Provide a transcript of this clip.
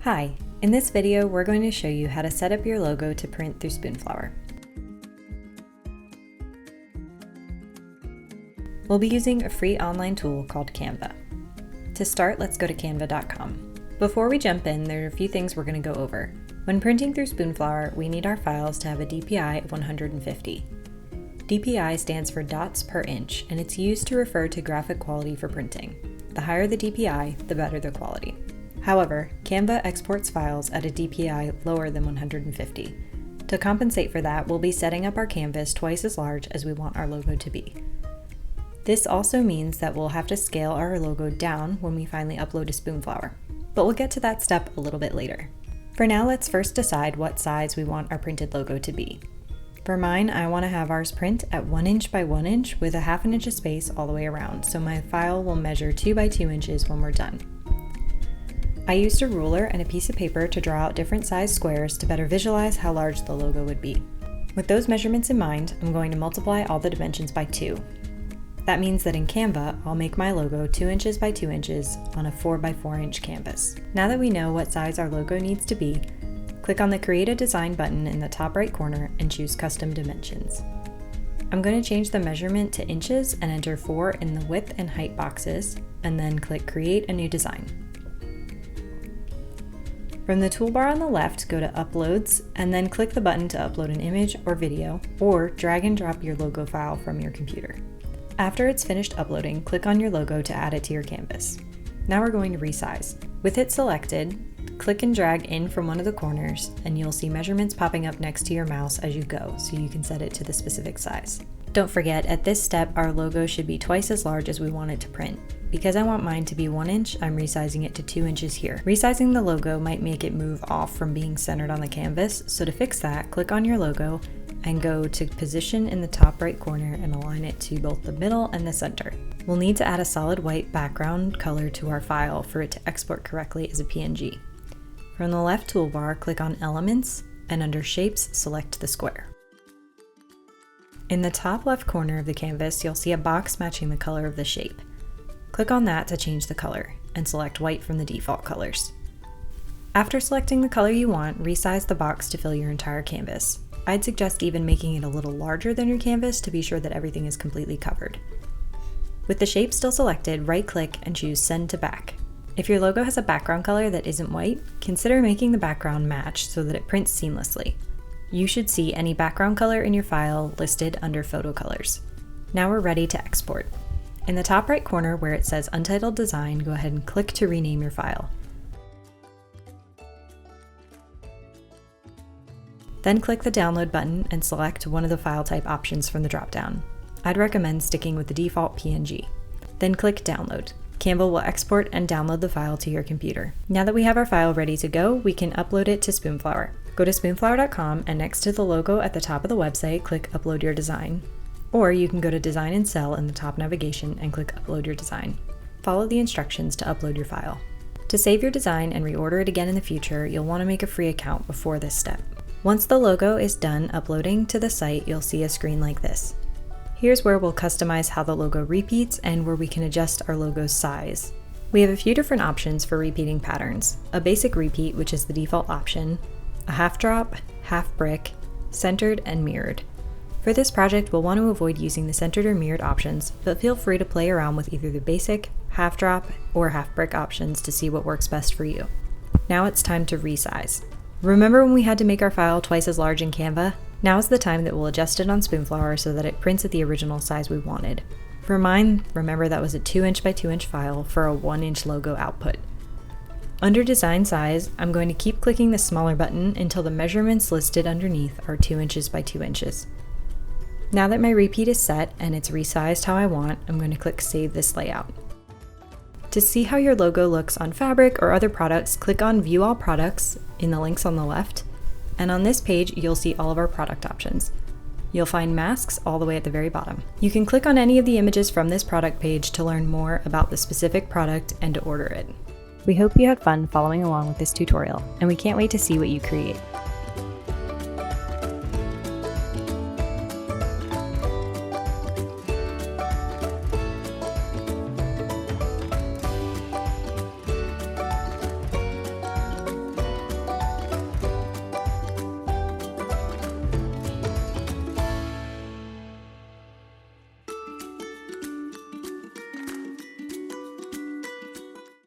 Hi, in this video we're going to show you how to set up your logo to print through Spoonflower. We'll be using a free online tool called Canva. To start, let's go to canva.com. Before we jump in, there are a few things we're going to go over. When printing through Spoonflower, we need our files to have a DPI of 150. DPI stands for dots per inch, and it's used to refer to graphic quality for printing. The higher the DPI, the better the quality. However, Canva exports files at a DPI lower than 150. To compensate for that, we'll be setting up our canvas twice as large as we want our logo to be. This also means that we'll have to scale our logo down when we finally upload to Spoonflower, but we'll get to that step a little bit later. For now, let's first decide what size we want our printed logo to be. For mine, I want to have ours print at 1 inch by 1 inch with a ½ inch of space all the way around, so my file will measure 2 by 2 inches when we're done. I used a ruler and a piece of paper to draw out different size squares to better visualize how large the logo would be. With those measurements in mind, I'm going to multiply all the dimensions by 2. That means that in Canva, I'll make my logo 2 inches by 2 inches on a 4 by 4 inch canvas. Now that we know what size our logo needs to be, click on the Create a Design button in the top right corner and choose Custom Dimensions. I'm going to change the measurement to inches and enter 4 in the width and height boxes, and then click Create a New Design. From the toolbar on the left, go to Uploads, and then click the button to upload an image or video, or drag and drop your logo file from your computer. After it's finished uploading, click on your logo to add it to your canvas. Now we're going to resize. With it selected, click and drag in from one of the corners, and you'll see measurements popping up next to your mouse as you go, so you can set it to the specific size. Don't forget, at this step, our logo should be twice as large as we want it to print. Because I want mine to be 1 inch, I'm resizing it to 2 inches here. Resizing the logo might make it move off from being centered on the canvas, so to fix that, click on your logo and go to Position in the top right corner and align it to both the middle and the center. We'll need to add a solid white background color to our file for it to export correctly as a PNG. From the left toolbar, click on Elements, and under Shapes, select the square. In the top left corner of the canvas, you'll see a box matching the color of the shape. Click on that to change the color, and select white from the default colors. After selecting the color you want, resize the box to fill your entire canvas. I'd suggest even making it a little larger than your canvas to be sure that everything is completely covered. With the shape still selected, right-click and choose Send to Back. If your logo has a background color that isn't white, consider making the background match so that it prints seamlessly. You should see any background color in your file listed under Photo Colors. Now we're ready to export. In the top right corner where it says Untitled Design, go ahead and click to rename your file. Then click the Download button and select one of the file type options from the dropdown. I'd recommend sticking with the default PNG. Then click Download. Canva will export and download the file to your computer. Now that we have our file ready to go, we can upload it to Spoonflower. Go to spoonflower.com and next to the logo at the top of the website, click Upload Your Design. Or you can go to Design and Cell in the top navigation and click Upload Your Design. Follow the instructions to upload your file. To save your design and reorder it again in the future, you'll want to make a free account before this step. Once the logo is done uploading to the site, you'll see a screen like this. Here's where we'll customize how the logo repeats and where we can adjust our logo's size. We have a few different options for repeating patterns. A basic repeat, which is the default option, a half drop, half brick, centered, and mirrored. For this project, we'll want to avoid using the centered or mirrored options, but feel free to play around with either the basic, half drop, or half brick options to see what works best for you. Now it's time to resize. Remember when we had to make our file twice as large in Canva? Now is the time that we'll adjust it on Spoonflower so that it prints at the original size we wanted. For mine, remember that was a 2 inch by 2 inch file for a 1 inch logo output. Under Design Size, I'm going to keep clicking the smaller button until the measurements listed underneath are 2 inches by 2 inches. Now that my repeat is set and it's resized how I want, I'm going to click Save this layout. To see how your logo looks on fabric or other products, click on View All Products in the links on the left, and on this page you'll see all of our product options. You'll find masks all the way at the very bottom. You can click on any of the images from this product page to learn more about the specific product and to order it. We hope you had fun following along with this tutorial, and we can't wait to see what you create.